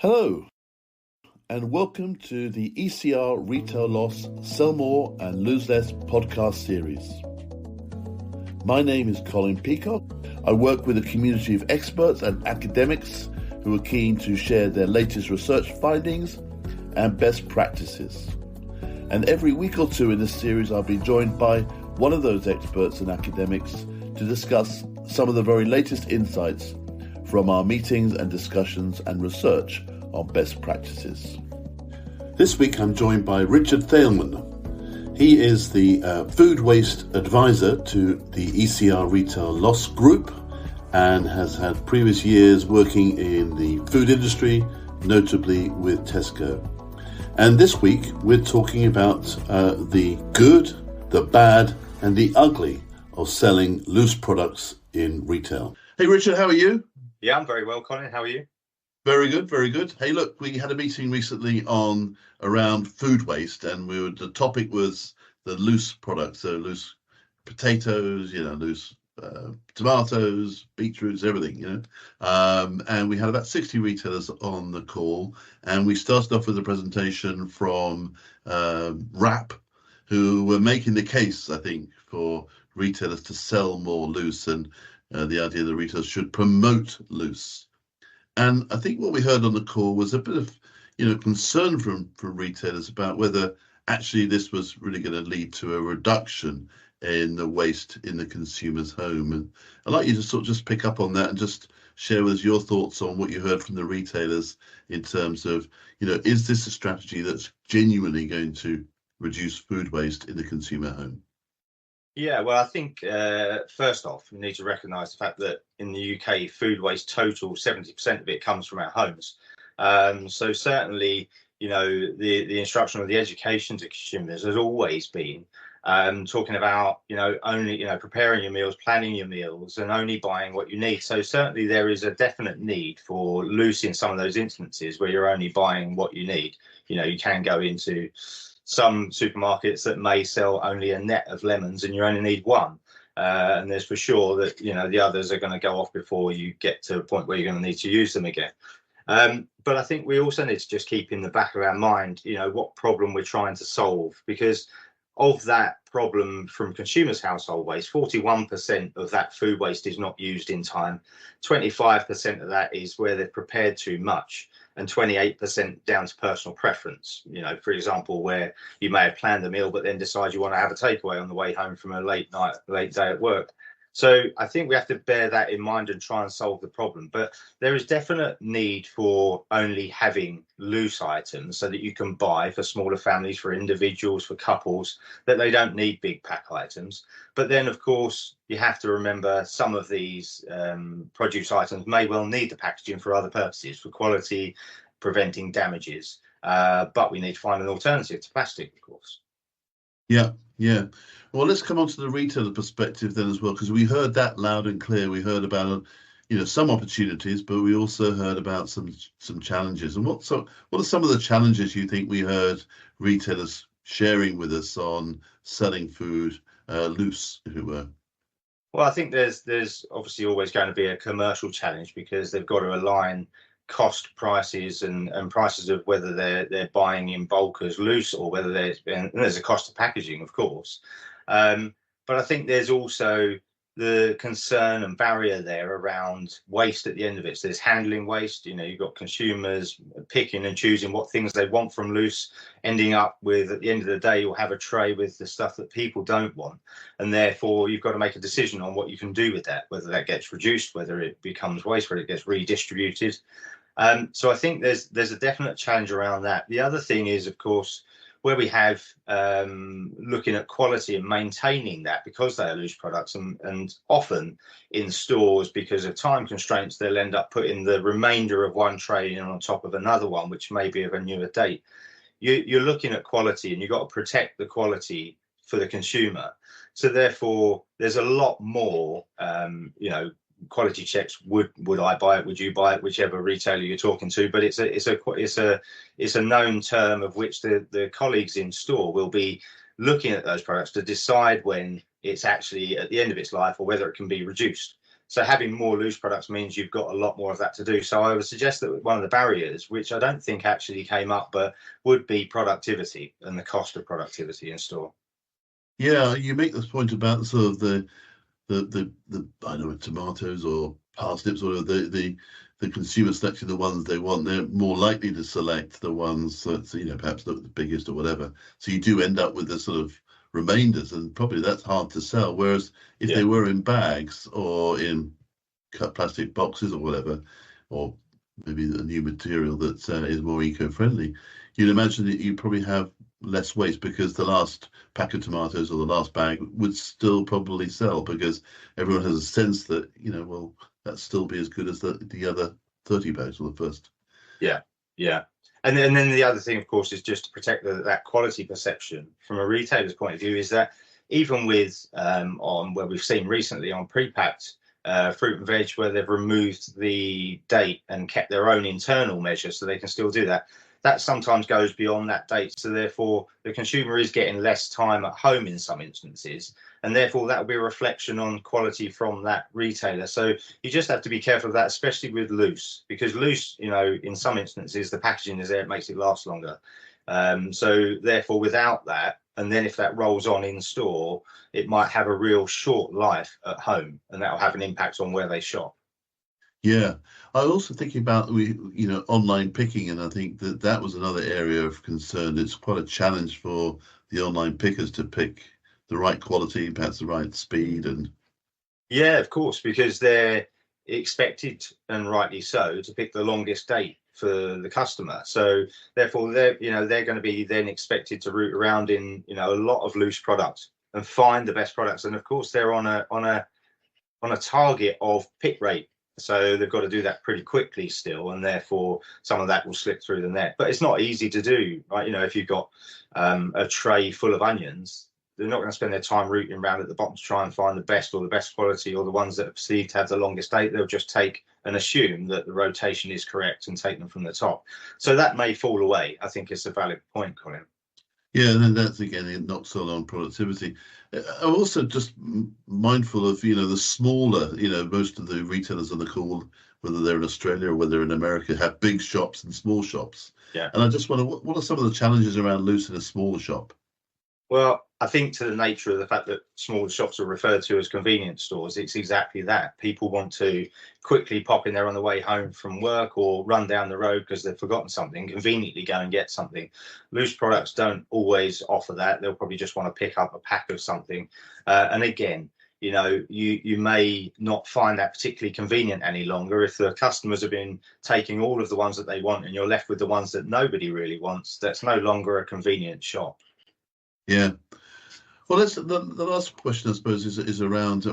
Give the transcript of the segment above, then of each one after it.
Hello, and welcome to the ECR Retail Loss, Sell More and Lose Less podcast series. My name is Colin Peacock. I work with a community of experts and academics who are keen to share their latest research findings and best practices. And every week or two in this series, I'll be joined by one of those experts and academics to discuss some of the very latest insights from our meetings and discussions and research on best practices. This week I'm joined by Richard Thalemann. He is the food waste advisor to the ECR Retail Loss Group and has had previous years working in the food industry, notably with Tesco. And this week we're talking about the good, the bad and the ugly of selling loose products in retail. Hey Richard, how are you? Yeah, I'm very well, Colin. How are you? Very good, very good. Hey, look, we had a meeting recently around food waste, and the topic was the loose products, so loose potatoes, loose tomatoes, beetroots, everything, and we had about 60 retailers on the call, and we started off with a presentation from WRAP, who were making the case, I think, for retailers to sell more loose, and the idea that retailers should promote loose. And I think what we heard on the call was a bit of, concern from retailers about whether actually this was really going to lead to a reduction in the waste in the consumer's home. And I'd like you to sort of just pick up on that and just share with us your thoughts on what you heard from the retailers in terms of, is this a strategy that's genuinely going to reduce food waste in the consumer home? Yeah, well, I think first off, we need to recognise the fact that in the UK, food waste total, 70% of it comes from our homes. So certainly, the instruction or the education to consumers has always been talking about, only, preparing your meals, planning your meals and only buying what you need. So certainly there is a definite need for loose in some of those instances where you're only buying what you need. You can go into some supermarkets that may sell only a net of lemons and you only need one. And there's for sure that, the others are going to go off before you get to a point where you're going to need to use them again. But I think we also need to just keep in the back of our mind, what problem we're trying to solve, because of that problem from consumers' household waste, 41% of that food waste is not used in time. 25% of that is where they've prepared too much, and 28% down to personal preference. For example, where you may have planned a meal, but then decide you want to have a takeaway on the way home from a late day at work. So I think we have to bear that in mind and try and solve the problem. But there is definite need for only having loose items so that you can buy for smaller families, for individuals, for couples, that they don't need big pack items. But then, of course, you have to remember some of these produce items may well need the packaging for other purposes, for quality, preventing damages. But we need to find an alternative to plastic, of course. Yeah. Well, let's come on to the retailer perspective then as well, because we heard that loud and clear. We heard about, some opportunities, but we also heard about some challenges. And what are some of the challenges you think we heard retailers sharing with us on selling food loose, if it were? Well, I think there's obviously always going to be a commercial challenge because they've got to align cost prices and prices of whether they're buying in bulk as loose or whether there's a cost of packaging, of course. But I think there's also the concern and barrier there around waste at the end of it. So there's handling waste. You've got consumers picking and choosing what things they want from loose, ending up with, at the end of the day, you'll have a tray with the stuff that people don't want. And therefore, you've got to make a decision on what you can do with that, whether that gets reduced, whether it becomes waste, whether it gets redistributed. So I think there's a definite challenge around that. The other thing is, of course, where we have looking at quality and maintaining that, because they are loose products, and often in stores, because of time constraints, they'll end up putting the remainder of one tray in on top of another one, which may be of a newer date. You're looking at quality, and you've got to protect the quality for the consumer. So therefore, there's a lot more, quality checks. Would I buy it? Would you buy it? Whichever retailer you're talking to. But it's a known term of which the colleagues in store will be looking at those products to decide when it's actually at the end of its life or whether it can be reduced. So having more loose products means you've got a lot more of that to do. So I would suggest that one of the barriers, which I don't think actually came up, but would be productivity and the cost of productivity in store. Yeah, you make this point about sort of the I don't know, tomatoes or parsnips or the consumer selecting the ones they want. They're more likely to select the ones that, perhaps the biggest or whatever. So you do end up with the sort of remainders, and probably that's hard to sell. Whereas if they were in bags or in cut plastic boxes or whatever, or maybe a new material that is more eco-friendly, you'd imagine that you probably have less waste, because the last pack of tomatoes or the last bag would still probably sell, because everyone has a sense that, well, that'd still be as good as the other 30 bags or the first. Yeah. And then the other thing, of course, is just to protect that quality perception from a retailer's point of view, is that even with on where we've seen recently on pre-packed fruit and veg, where they've removed the date and kept their own internal measures so they can still do that, that sometimes goes beyond that date. So therefore the consumer is getting less time at home in some instances, and therefore that will be a reflection on quality from that retailer. So you just have to be careful of that, especially with loose, because loose, in some instances the packaging is there, it makes it last longer. So therefore without that, and then if that rolls on in store, it might have a real short life at home, and that will have an impact on where they shop. Yeah, I was also thinking about online picking, and I think that was another area of concern. It's quite a challenge for the online pickers to pick the right quality, perhaps the right speed, and yeah, of course, because they're expected, and rightly so, to pick the longest date for the customer. So therefore they're going to be then expected to root around in a lot of loose products and find the best products. And of course they're on a target of pick rate. So they've got to do that pretty quickly still, and therefore some of that will slip through the net. But it's not easy to do, right? If you've got a tray full of onions, they're not going to spend their time rooting around at the bottom to try and find the best or the best quality or the ones that are perceived to have the longest date. They'll just take and assume that the rotation is correct and take them from the top. So that may fall away. I think it's a valid point, Colin. Yeah, and then that's again, it knocks on productivity. I'm also just mindful of, the smaller, most of the retailers on the call, whether they're in Australia or whether they're in America, have big shops and small shops. Yeah. And I just wonder, what are some of the challenges around loose in a smaller shop? Well, I think to the nature of the fact that smaller shops are referred to as convenience stores, it's exactly that. People want to quickly pop in there on the way home from work, or run down the road because they've forgotten something, conveniently go and get something. Loose products don't always offer that. They'll probably just want to pick up a pack of something. And again, you may not find that particularly convenient any longer if the customers have been taking all of the ones that they want and you're left with the ones that nobody really wants. That's no longer a convenient shop. Yeah. Well, the last question, I suppose, is around,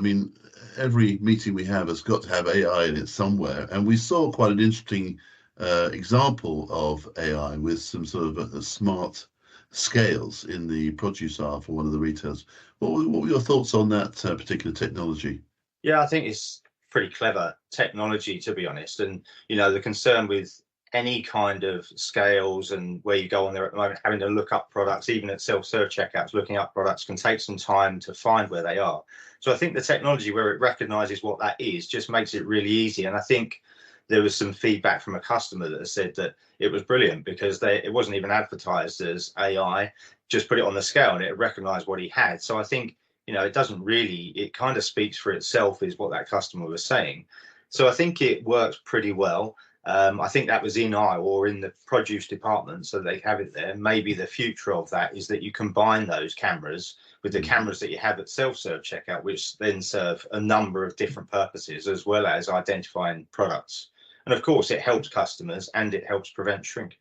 every meeting we have has got to have AI in it somewhere. And we saw quite an interesting example of AI with some sort of a smart scales in the produce aisle for one of the retailers. What were your thoughts on that particular technology? Yeah, I think it's pretty clever technology, to be honest. And, the concern with any kind of scales and where you go on there at the moment, having to look up products, even at self-serve checkouts, looking up products can take some time to find where they are. So I think the technology, where it recognizes what that is, just makes it really easy. And I think there was some feedback from a customer that said that it was brilliant because it wasn't even advertised as AI, just put it on the scale and it recognized what he had. So I think, it kind of speaks for itself, is what that customer was saying. So I think it works pretty well. I think that was in aisle or in the produce department, so they have it there. Maybe the future of that is that you combine those cameras with the cameras that you have at self-serve checkout, which then serve a number of different purposes, as well as identifying products. And of course, it helps customers and it helps prevent shrink.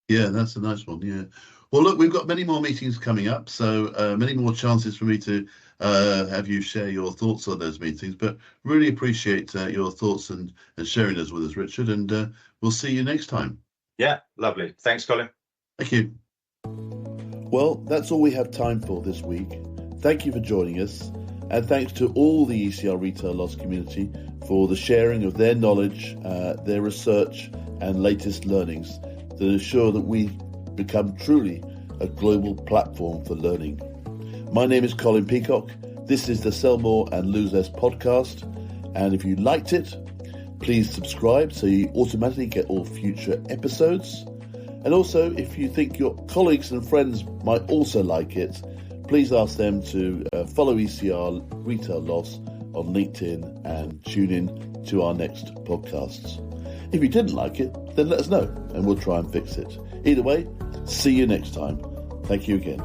Yeah, that's a nice one. Yeah. Well, look, we've got many more meetings coming up, so many more chances for me to have you share your thoughts on those meetings. But really appreciate your thoughts and sharing those with us, Richard. And we'll see you next time. Yeah, lovely. Thanks, Colin. Thank you. Well, that's all we have time for this week. Thank you for joining us. And thanks to all the ECR Retail Loss community for the sharing of their knowledge, their research and latest learnings that ensure that we become truly a global platform for learning. My name is Colin Peacock. This is the Sell More and Lose Less podcast, And if you liked it, please subscribe so you automatically get all future episodes. And also, if you think your colleagues and friends might also like it, please ask them to follow ECR Retail Loss on LinkedIn and tune in to our next podcasts. If you didn't like it, then let us know and we'll try and fix it. Either way, see you next time. Thank you again.